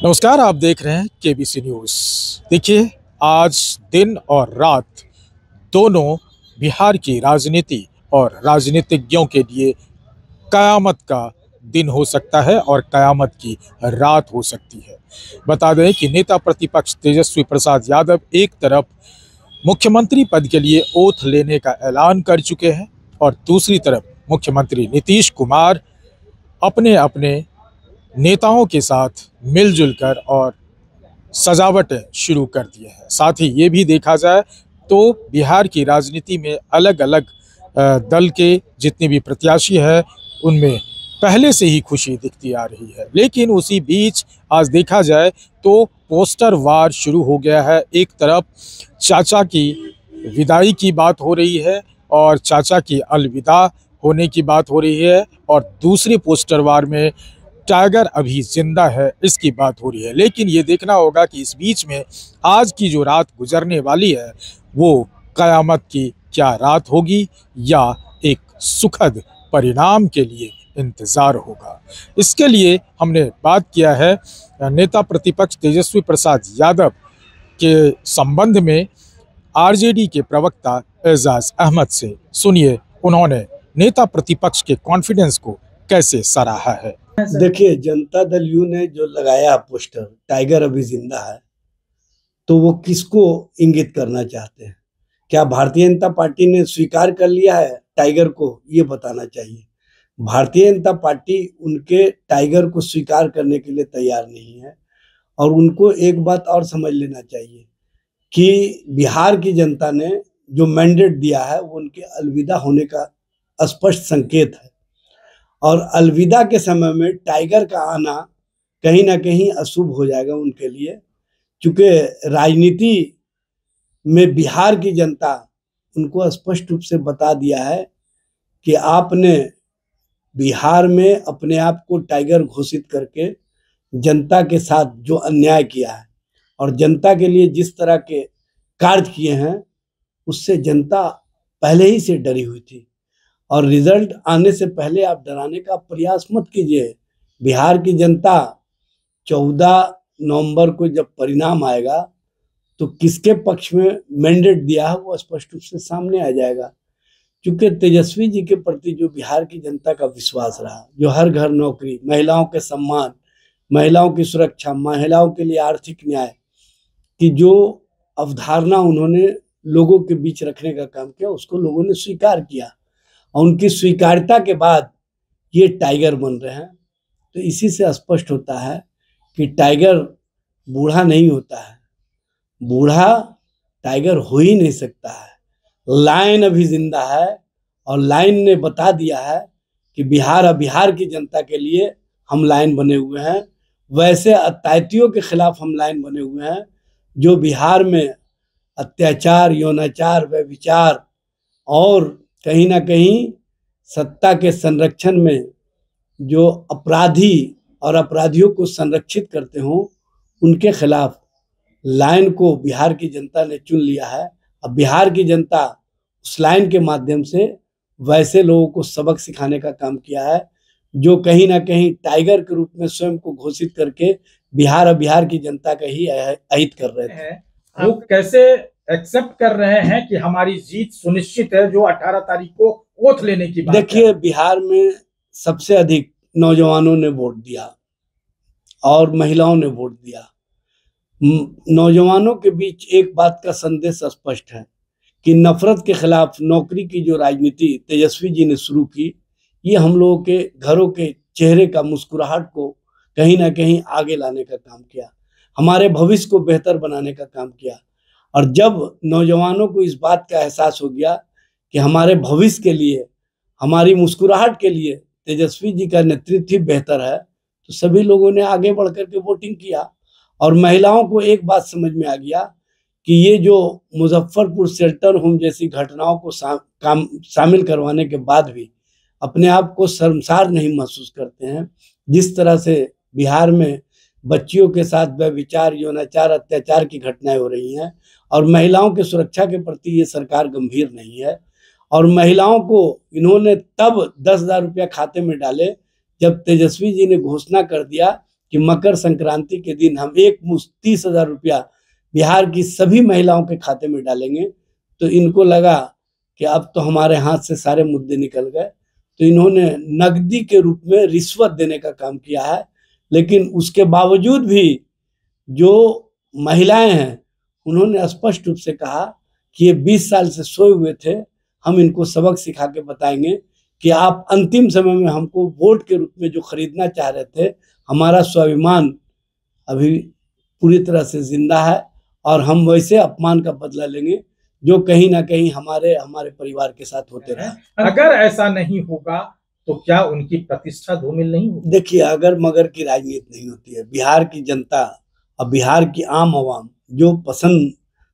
नमस्कार, आप देख रहे हैं केबीसी न्यूज़। देखिए, आज दिन और रात दोनों बिहार की राजनीति और राजनीतिज्ञों के लिए कयामत का दिन हो सकता है और कयामत की रात हो सकती है। बता दें कि नेता प्रतिपक्ष तेजस्वी प्रसाद यादव एक तरफ मुख्यमंत्री पद के लिए ओथ लेने का ऐलान कर चुके हैं और दूसरी तरफ मुख्यमंत्री नीतीश कुमार अपने अपने नेताओं के साथ मिलजुल कर और सजावटें शुरू कर दिए हैं। साथ ही ये भी देखा जाए तो बिहार की राजनीति में अलग अलग दल के जितने भी प्रत्याशी हैं उनमें पहले से ही खुशी दिखती आ रही है। लेकिन उसी बीच आज देखा जाए तो पोस्टर वार शुरू हो गया है। एक तरफ चाचा की विदाई की बात हो रही है और चाचा की अलविदा होने की बात हो रही है और दूसरे पोस्टर वार में टाइगर अभी जिंदा है इसकी बात हो रही है। लेकिन ये देखना होगा कि इस बीच में आज की जो रात गुजरने वाली है वो कयामत की क्या रात होगी या एक सुखद परिणाम के लिए इंतज़ार होगा। इसके लिए हमने बात किया है नेता प्रतिपक्ष तेजस्वी प्रसाद यादव के संबंध में आरजेडी के प्रवक्ता एजाज अहमद से। सुनिए उन्होंने नेता प्रतिपक्ष के कॉन्फिडेंस को कैसे सराहा है। देखिए, जनता दल यू ने जो लगाया पोस्टर टाइगर अभी जिंदा है, तो वो किसको इंगित करना चाहते हैं? क्या भारतीय जनता पार्टी ने स्वीकार कर लिया है टाइगर को? ये बताना चाहिए। भारतीय जनता पार्टी उनके टाइगर को स्वीकार करने के लिए तैयार नहीं है। और उनको एक बात और समझ लेना चाहिए कि बिहार की जनता ने जो मैंडेट दिया है वो उनके अलविदा होने का स्पष्ट संकेत है। और अलविदा के समय में टाइगर का आना कहीं ना कहीं अशुभ हो जाएगा उनके लिए, क्योंकि राजनीति में बिहार की जनता उनको स्पष्ट रूप से बता दिया है कि आपने बिहार में अपने आप को टाइगर घोषित करके जनता के साथ जो अन्याय किया है और जनता के लिए जिस तरह के कार्य किए हैं उससे जनता पहले ही से डरी हुई थी। और रिजल्ट आने से पहले आप डराने का प्रयास मत कीजिए। बिहार की जनता 14 नवंबर को जब परिणाम आएगा तो किसके पक्ष में मैंडेट दिया है वो स्पष्ट रूप से सामने आ जाएगा। क्योंकि तेजस्वी जी के प्रति जो बिहार की जनता का विश्वास रहा, जो हर घर नौकरी, महिलाओं के सम्मान, महिलाओं की सुरक्षा, महिलाओं के लिए आर्थिक न्याय की जो अवधारणा उन्होंने लोगों के बीच रखने का काम किया, उसको लोगों ने स्वीकार किया और उनकी स्वीकार्यता के बाद ये टाइगर बन रहे हैं। तो इसी से स्पष्ट होता है कि टाइगर बूढ़ा नहीं होता है, बूढ़ा टाइगर हो ही नहीं सकता है। लायन अभी जिंदा है और लायन ने बता दिया है कि बिहार की जनता के लिए हम लायन बने हुए हैं। वैसे अत्याचारियों के खिलाफ हम लायन बने हुए हैं जो बिहार में अत्याचार, यौनाचार, व्यभिचार और कहीं ना कहीं सत्ता के संरक्षण में जो अपराधी और अपराधियों को संरक्षित करते हों उनके खिलाफ लाइन को बिहार की जनता ने चुन लिया है। अब बिहार की जनता उस लाइन के माध्यम से वैसे लोगों को सबक सिखाने का काम किया है जो कहीं ना कहीं टाइगर के रूप में स्वयं को घोषित करके बिहार की जनता का ही अहित कर रहे थे। वो कैसे एक्सेप्ट कर रहे हैं कि हमारी जीत सुनिश्चित है जो 18 तारीख को ओथ लेने की बात है? देखिए, बिहार में सबसे अधिक नौजवानों ने वोट दिया और महिलाओं ने वोट दिया। नौजवानों के बीच एक बात का संदेश स्पष्ट है कि नफरत के खिलाफ नौकरी की जो राजनीति तेजस्वी जी ने शुरू की, ये हम लोगों के घरों के चेहरे का मुस्कुराहट को कहीं ना कहीं आगे लाने का काम किया, हमारे भविष्य को बेहतर बनाने का काम किया। और जब नौजवानों को इस बात का एहसास हो गया कि हमारे भविष्य के लिए, हमारी मुस्कुराहट के लिए तेजस्वी जी का नेतृत्व ही बेहतर है, तो सभी लोगों ने आगे बढ़ करके वोटिंग किया। और महिलाओं को एक बात समझ में आ गया कि ये जो मुजफ्फरपुर शेल्टर होम जैसी घटनाओं को शामिल करवाने के बाद भी अपने आप को शर्मसार नहीं महसूस करते हैं। जिस तरह से बिहार में बच्चियों के साथ व्यभिचार, यौनाचार, अत्याचार की घटनाएं हो रही हैं और महिलाओं की सुरक्षा के प्रति ये सरकार गंभीर नहीं है। और महिलाओं को इन्होंने तब 10,000 रुपया खाते में डाले जब तेजस्वी जी ने घोषणा कर दिया कि मकर संक्रांति के दिन हम एक मुश्त 30,000 रुपया बिहार की सभी महिलाओं के खाते में डालेंगे, तो इनको लगा कि अब तो हमारे हाथ से सारे मुद्दे निकल गए, तो इन्होंने नकदी के रूप में रिश्वत देने का काम किया है। लेकिन उसके बावजूद भी जो महिलाएं हैं उन्होंने स्पष्ट रूप से कहा कि ये 20 साल से सोए हुए थे, हम इनको सबक सिखा के बताएंगे कि आप अंतिम समय में हमको वोट के रूप में जो खरीदना चाह रहे थे, हमारा स्वाभिमान अभी पूरी तरह से जिंदा है और हम वैसे अपमान का बदला लेंगे जो कहीं ना कहीं हमारे परिवार के साथ होते रहे। अगर ऐसा नहीं होगा तो क्या उनकी प्रतिष्ठा धूमिल नहीं होगी? देखिए, अगर मगर की राजनीति नहीं होती है, बिहार की जनता और बिहार की आम आवाम जो पसंद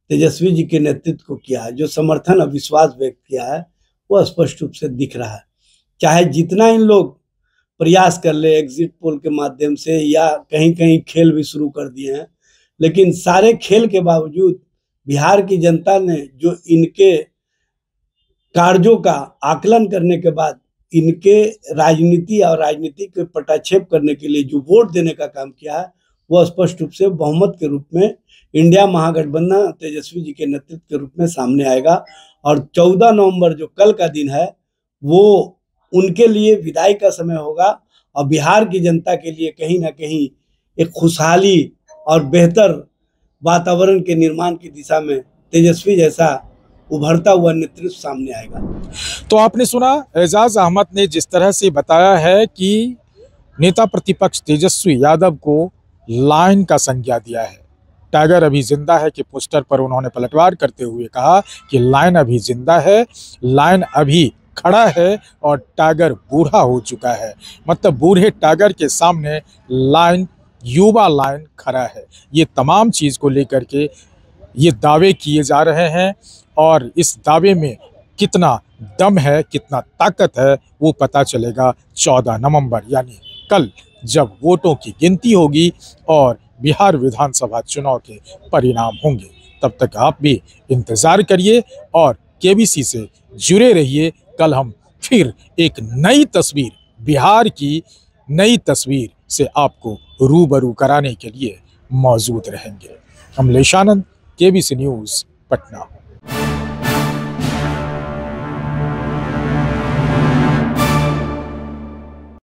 तेजस्वी जी के नेतृत्व को किया है, जो समर्थन और विश्वास व्यक्त किया है, वो स्पष्ट रूप से दिख रहा है। चाहे जितना इन लोग प्रयास कर ले एग्जिट पोल के माध्यम से या कहीं कहीं खेल भी शुरू कर दिए हैं, लेकिन सारे खेल के बावजूद बिहार की जनता ने जो इनके कार्यों का आकलन करने के बाद इनके राजनीति और राजनीति के पटाक्षेप करने के लिए जो वोट देने का काम किया है, वो स्पष्ट रूप से बहुमत के रूप में इंडिया महागठबंधन तेजस्वी जी के नेतृत्व के रूप में सामने आएगा। और 14 नवंबर जो कल का दिन है, वो उनके लिए विदाई का समय होगा और बिहार की जनता के लिए कहीं ना कहीं एक खुशहाली और बेहतर वातावरण के निर्माण की दिशा में तेजस्वी जैसा उभरता हुआ नेतृत्व सामने आएगा। तो आपने सुना एजाज अहमद ने जिस तरह से बताया है कि नेता प्रतिपक्ष तेजस्वी यादव को लाइन का संज्ञा दिया है। टाइगर अभी जिंदा है कि पोस्टर पर उन्होंने पलटवार करते हुए कहा कि लाइन अभी जिंदा है, लाइन अभी खड़ा है और टाइगर बूढ़ा हो चुका है। मतलब बूढ़े टाइगर के सामने लाइन, युवा लाइन खड़ा है। ये तमाम चीज़ को लेकर के ये दावे किए जा रहे हैं और इस दावे में कितना दम है, कितना ताकत है, वो पता चलेगा 14 नवंबर यानी कल, जब वोटों की गिनती होगी और बिहार विधानसभा चुनाव के परिणाम होंगे। तब तक आप भी इंतज़ार करिए और केबीसी से जुड़े रहिए। कल हम फिर एक नई तस्वीर, बिहार की नई तस्वीर से आपको रूबरू कराने के लिए मौजूद रहेंगे। अमलेश आनंद, केबीसी न्यूज़, पटना।